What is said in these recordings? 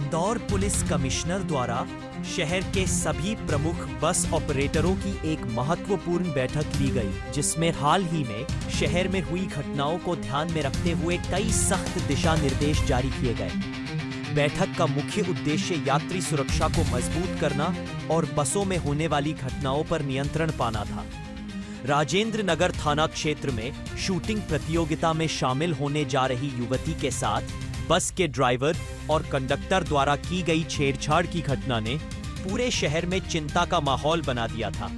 Indore police commissioner द्वारा शहर के सभी प्रमुख बस ऑपरेटरों की एक महत्वपूर्ण बैठक ली गई, जिसमें हाल ही में शहर में हुई घटनाओं को ध्यान में रखते हुए कई सख्त दिशा निर्देश जारी किए गए। बैठक का मुख्य उद्देश्य यात्री सुरक्षा को मजबूत करना और बसों में होने वाली घटनाओं पर नियंत्रण पाना था। राजेंद्र नगर थाना क्षेत्र में शूटिंग प्रतियोगिता में शामिल होने जा रही युवती के साथ बस के ड्राइवर और कंडक्टर द्वारा की गई छेड़छाड़ की घटना ने पूरे शहर में चिंता का माहौल बना दिया था।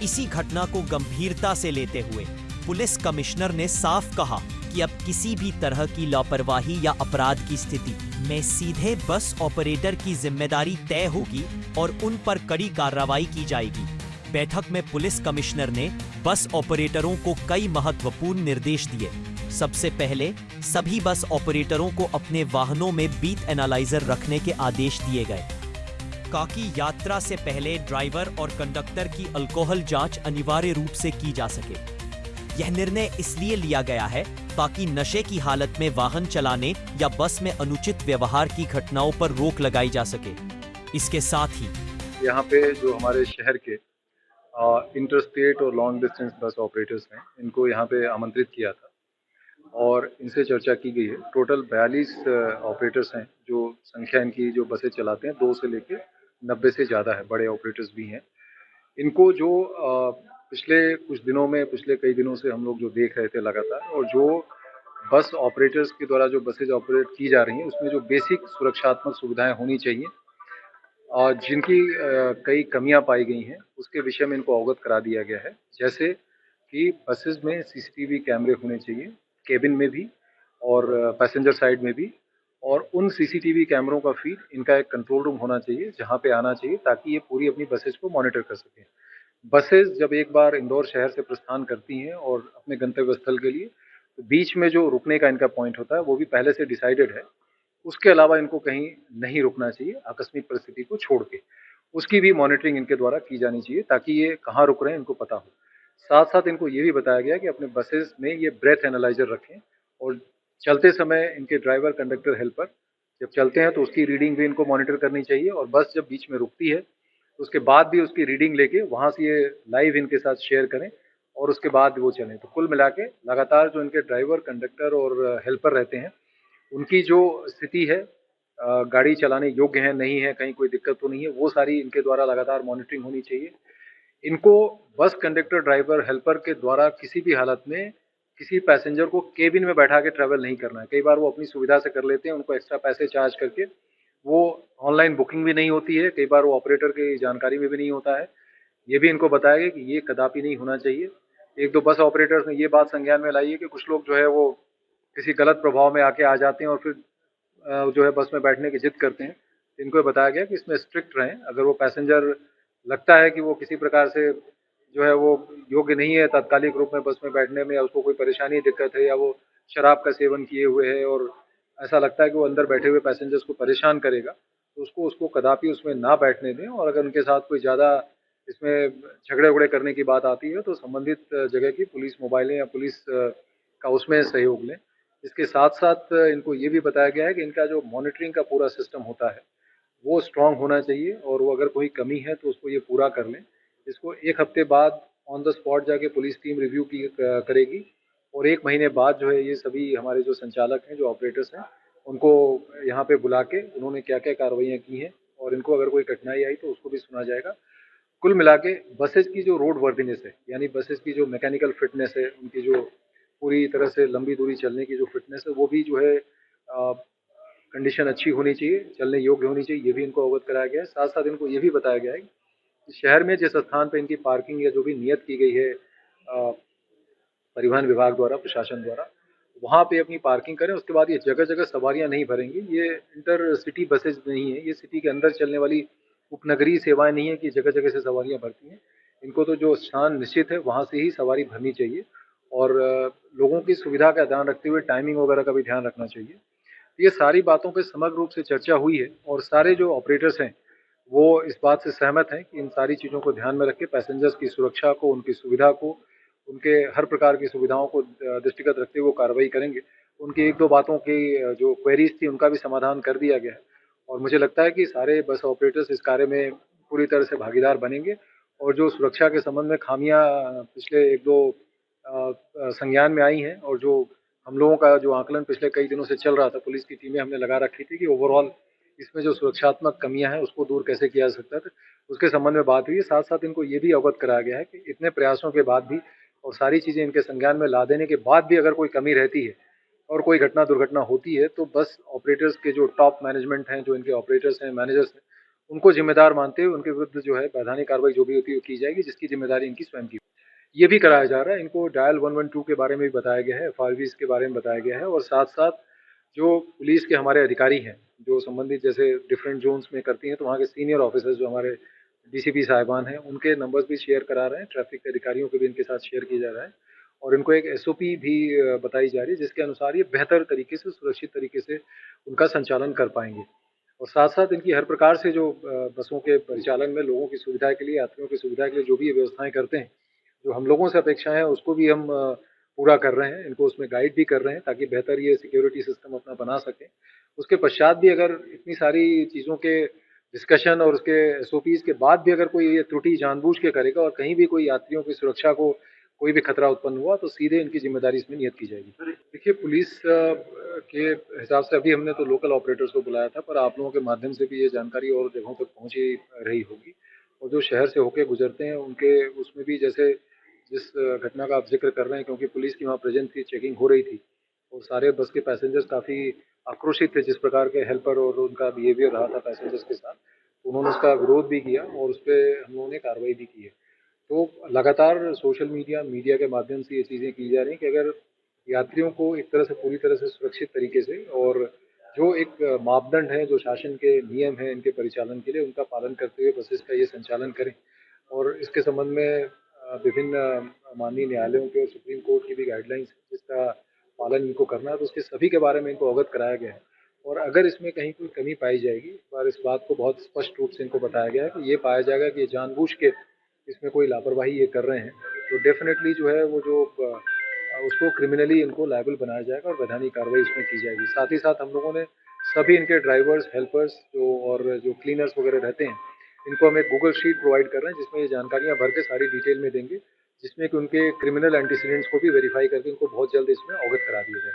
इसी घटना को गंभीरता से लेते हुए पुलिस कमिश्नर ने साफ कहा कि अब किसी भी तरह की लापरवाही या अपराध की स्थिति में सीधे बस ऑपरेटर की जिम्मेदारी तय होगी और उन पर कड़ी कार्रवाई की जाएगी। बैठक में पुलिस कमिश्नर ने बस ऑपरेटरों को कई महत्वपूर्ण निर्देश दिए। सबसे पहले सभी बस ऑपरेटरों को अपने वाहनों में बीट एनालाइजर रखने के आदेश दिए गए, ताकि यात्रा से पहले ड्राइवर और कंडक्टर की अल्कोहल जांच अनिवार्य रूप से की जा सके। यह निर्णय इसलिए लिया गया है ताकि नशे की हालत में वाहन चलाने या बस में अनुचित व्यवहार की घटनाओं पर रोक लगाई जा सके। इसके साथ ही यहाँ पे जो हमारे शहर के इंटरस्टेट और लॉन्ग डिस्टेंस बस ऑपरेटर्स हैं, इनको यहाँ पे आमंत्रित किया था और इनसे चर्चा की गई है। टोटल 42 ऑपरेटर्स हैं जो संख्या इनकी जो बसें चलाते हैं 2 से लेके 90 से ज़्यादा है, बड़े ऑपरेटर्स भी हैं। इनको जो पिछले कुछ दिनों में, पिछले कई दिनों से हम लोग जो देख रहे थे लगातार, और जो बस ऑपरेटर्स के द्वारा जो बसेज ऑपरेट की जा रही हैं उसमें जो बेसिक सुरक्षात्मक सुविधाएं होनी चाहिए और जिनकी कई कमियां पाई गई हैं, उसके विषय में इनको अवगत करा दिया गया है। जैसे कि बसेज में सीसीटीवी कैमरे होने चाहिए, केबिन में भी और पैसेंजर साइड में भी, और उन सीसीटीवी कैमरों का फीड इनका एक कंट्रोल रूम होना चाहिए जहां पे आना चाहिए, ताकि ये पूरी अपनी बसेज को मॉनिटर कर सकें। बसेज जब एक बार इंदौर शहर से प्रस्थान करती हैं और अपने गंतव्य स्थल के लिए, तो बीच में जो रुकने का इनका पॉइंट होता है वो भी पहले से डिसाइडेड है। उसके अलावा इनको कहीं नहीं रुकना चाहिए आकस्मिक परिस्थिति को छोड़ के। उसकी भी मॉनिटरिंग इनके द्वारा की जानी चाहिए ताकि ये कहाँ रुक रहे हैं इनको पता हो। साथ साथ इनको ये भी बताया गया कि अपने बसेस में ये ब्रेथ एनालाइजर रखें और चलते समय इनके ड्राइवर, कंडक्टर, हेल्पर जब चलते हैं तो उसकी रीडिंग भी इनको मॉनिटर करनी चाहिए, और बस जब बीच में रुकती है तो उसके बाद भी उसकी रीडिंग लेके वहाँ से ये लाइव इनके साथ शेयर करें और उसके बाद वो चलें। तो कुल मिला के लगातार जो इनके ड्राइवर, कंडक्टर और हेल्पर रहते हैं, उनकी जो स्थिति है, गाड़ी चलाने योग्य है नहीं है, कहीं कोई दिक्कत तो नहीं है, वो सारी इनके द्वारा लगातार मॉनिटरिंग होनी चाहिए। इनको बस कंडक्टर, ड्राइवर, हेल्पर के द्वारा किसी भी हालत में किसी पैसेंजर को केबिन में बैठा के ट्रैवल नहीं करना है। कई बार वो अपनी सुविधा से कर लेते हैं, उनको एक्स्ट्रा पैसे चार्ज करके। वो ऑनलाइन बुकिंग भी नहीं होती है, कई बार वो ऑपरेटर की जानकारी में भी नहीं होता है। ये भी इनको बताया गया कि ये कदापि नहीं होना चाहिए। एक दो बस ऑपरेटर्स ने ये बात संज्ञान में लाई है कि कुछ लोग जो है वो किसी गलत प्रभाव में आके आ जाते हैं और फिर जो है बस में बैठने की जिद करते हैं। इनको बताया गया कि इसमें स्ट्रिक्ट रहें। अगर वो पैसेंजर लगता है कि वो किसी प्रकार से जो है वो योग्य नहीं है तात्कालिक रूप में बस में बैठने में, या उसको कोई परेशानी, दिक्कत है, या वो शराब का सेवन किए हुए है और ऐसा लगता है कि वो अंदर बैठे हुए पैसेंजर्स को परेशान करेगा, तो उसको कदापि उसमें ना बैठने दें। और अगर उनके साथ कोई ज़्यादा इसमें झगड़े उगड़े करने की बात आती है तो संबंधित जगह की पुलिस मोबाइलें या पुलिस का उसमें सहयोग लें। इसके साथ साथ इनको ये भी बताया गया है कि इनका जो मॉनिटरिंग का पूरा सिस्टम होता है वो स्ट्रांग होना चाहिए, और वो अगर कोई कमी है तो उसको ये पूरा कर लें। इसको 1 हफ्ते बाद ऑन द स्पॉट जाके पुलिस टीम रिव्यू की करेगी, और 1 महीने बाद जो है ये सभी हमारे जो संचालक हैं, जो ऑपरेटर्स हैं, उनको यहाँ पे बुला के उन्होंने क्या-क्या कार्रवाइयाँ की हैं और इनको अगर कोई कठिनाई आई तो उसको भी सुना जाएगा। कुल मिला के बसेज़ की जो रोड वर्दीनेस है, यानी बसेज़ की जो मैकेनिकल फिटनेस है, उनकी जो पूरी तरह से लंबी दूरी चलने की जो फिटनेस है, वो भी जो है कंडीशन अच्छी होनी चाहिए, चलने योग्य होनी चाहिए, ये भी इनको अवगत कराया गया है। साथ-साथ इनको ये भी बताया गया है कि शहर में जिस स्थान पे इनकी पार्किंग या जो भी नियत की गई है परिवहन विभाग द्वारा, प्रशासन द्वारा, वहाँ पे अपनी पार्किंग करें। उसके बाद ये जगह-जगह सवारियाँ नहीं भरेंगी। ये इंटरसिटी बसेज़ नहीं है, ये सिटी के अंदर चलने वाली उपनगरीय सेवाएँ नहीं है कि जगह-जगह से सवारियाँ भरती हैं। इनको तो जो स्थान निश्चित है वहाँ से ही सवारी भरनी चाहिए, और लोगों की सुविधा का ध्यान रखते हुए टाइमिंग वगैरह का भी ध्यान रखना चाहिए। ये सारी बातों पे समग्र रूप से चर्चा हुई है, और सारे जो ऑपरेटर्स हैं वो इस बात से सहमत हैं कि इन सारी चीज़ों को ध्यान में रख के पैसेंजर्स की सुरक्षा को, उनकी सुविधा को, उनके हर प्रकार की सुविधाओं को दृष्टिगत रखते हुए वो कार्रवाई करेंगे। उनकी 1-2 बातों की जो क्वेरीज़ थी उनका भी समाधान कर दिया गया है, और मुझे लगता है कि सारे बस ऑपरेटर्स इस कार्य में पूरी तरह से भागीदार बनेंगे और जो सुरक्षा के संबंध में खामियां पिछले 1-2 संज्ञान में आई हैं और जो हम लोगों का जो आकलन पिछले कई दिनों से चल रहा था, पुलिस की टीमें हमने लगा रखी थी कि ओवरऑल इसमें जो सुरक्षात्मक कमियां हैं उसको दूर कैसे किया जा सकता है, उसके संबंध में बात हुई है। साथ-साथ इनको ये भी अवगत कराया गया है कि इतने प्रयासों के बाद भी और सारी चीज़ें इनके संज्ञान में ला देने के बाद भी अगर कोई कमी रहती है और कोई घटना दुर्घटना होती है तो बस ऑपरेटर्स के जो टॉप मैनेजमेंट हैं, जो इनके ऑपरेटर्स हैं, मैनेजर्स हैं, उनको ज़िम्मेदार मानते हुए उनके विरुद्ध जो है वैधानिक कार्रवाई जो भी होती है वो की जाएगी, जिसकी ज़िम्मेदारी इनकी स्वयं की। ये भी कराया जा रहा है, इनको डायल 112 के बारे में भी बताया गया है, एफआरवीज़ के बारे में बताया गया है और साथ-साथ जो पुलिस के हमारे अधिकारी हैं, जो संबंधित जैसे डिफरेंट ज़ोन्स में करती हैं, तो वहाँ के सीनियर ऑफिसर्स जो हमारे डीसीपी साहिबान हैं, उनके नंबर्स भी शेयर करा रहे हैं, ट्रैफिक के अधिकारियों को भी इनके साथ शेयर किया जा रहा है और इनको एक एसओपी भी बताई जा रही है, जिसके अनुसार ये बेहतर तरीके से, सुरक्षित तरीके से उनका संचालन कर पाएँगे। और साथ-साथ इनकी हर प्रकार से जो बसों के परिचालन में लोगों की सुविधा के लिए, यात्रियों की सुविधा के लिए जो भी ये व्यवस्थाएँ करते हैं, जो हम लोगों से अपेक्षाएँ हैं उसको भी हम पूरा कर रहे हैं, इनको उसमें गाइड भी कर रहे हैं ताकि बेहतर ये सिक्योरिटी सिस्टम अपना बना सकें। उसके पश्चात भी अगर इतनी सारी चीज़ों के डिस्कशन और उसके एसओपीज़ के बाद भी अगर कोई ये त्रुटि जानबूझ के करेगा और कहीं भी कोई यात्रियों की सुरक्षा को कोई भी खतरा उत्पन्न हुआ तो सीधे इनकी ज़िम्मेदारी इसमें नियत की जाएगी। देखिए पुलिस के हिसाब से अभी हमने तो लोकल ऑपरेटर्स को बुलाया था, पर आप लोगों के माध्यम से भी ये जानकारी और जगहों तक पहुँच ही रही होगी और जो शहर से होके गुज़रते हैं उनके उसमें भी जैसे जिस घटना का आप ज़िक्र कर रहे हैं क्योंकि पुलिस की वहाँ प्रेज़ेंट थी, चेकिंग हो रही थी और सारे बस के पैसेंजर्स काफ़ी आक्रोशित थे जिस प्रकार के हेल्पर और उनका बिहेवियर रहा था पैसेंजर्स के साथ। तो उन्होंने उसका विरोध भी किया और उसपे हम लोगों ने कार्रवाई भी की है। तो लगातार सोशल मीडिया, मीडिया के माध्यम से ये चीज़ें की जा रही हैं कि अगर यात्रियों को एक तरह से पूरी तरह से सुरक्षित तरीके से और जो एक मापदंड है, जो शासन के नियम हैं इनके परिचालन के लिए, उनका पालन करते हुए बसेस का ये संचालन करें और इसके संबंध में विभिन्न माननीय न्यायालयों के और सुप्रीम कोर्ट की भी गाइडलाइंस है, जिसका पालन इनको करना है, तो उसके सभी के बारे में इनको अवगत कराया गया है। और अगर इसमें कहीं कोई कमी पाई जाएगी, इस बार इस बात को बहुत स्पष्ट रूप से इनको बताया गया है कि ये पाया जाएगा कि ये जानबूझ के इसमें कोई लापरवाही ये कर रहे हैं, तो डेफ़िनेटली जो है वो जो उसको क्रिमिनली इनको लायबल बनाया जाएगा और वैधानिक कार्रवाई इसमें की जाएगी। साथ ही साथ हम लोगों ने सभी इनके ड्राइवर्स, हेल्पर्स जो और जो क्लीनर्स वगैरह रहते हैं, इनको हम एक गूगल शीट प्रोवाइड कर रहे हैं जिसमें ये जानकारियाँ भर के सारी डिटेल में देंगे, जिसमें कि उनके क्रिमिनल एंटीसीडेंट्स को भी वेरीफ़ाई करके उनको बहुत जल्द इसमें अवगत करा दिया जाएगा।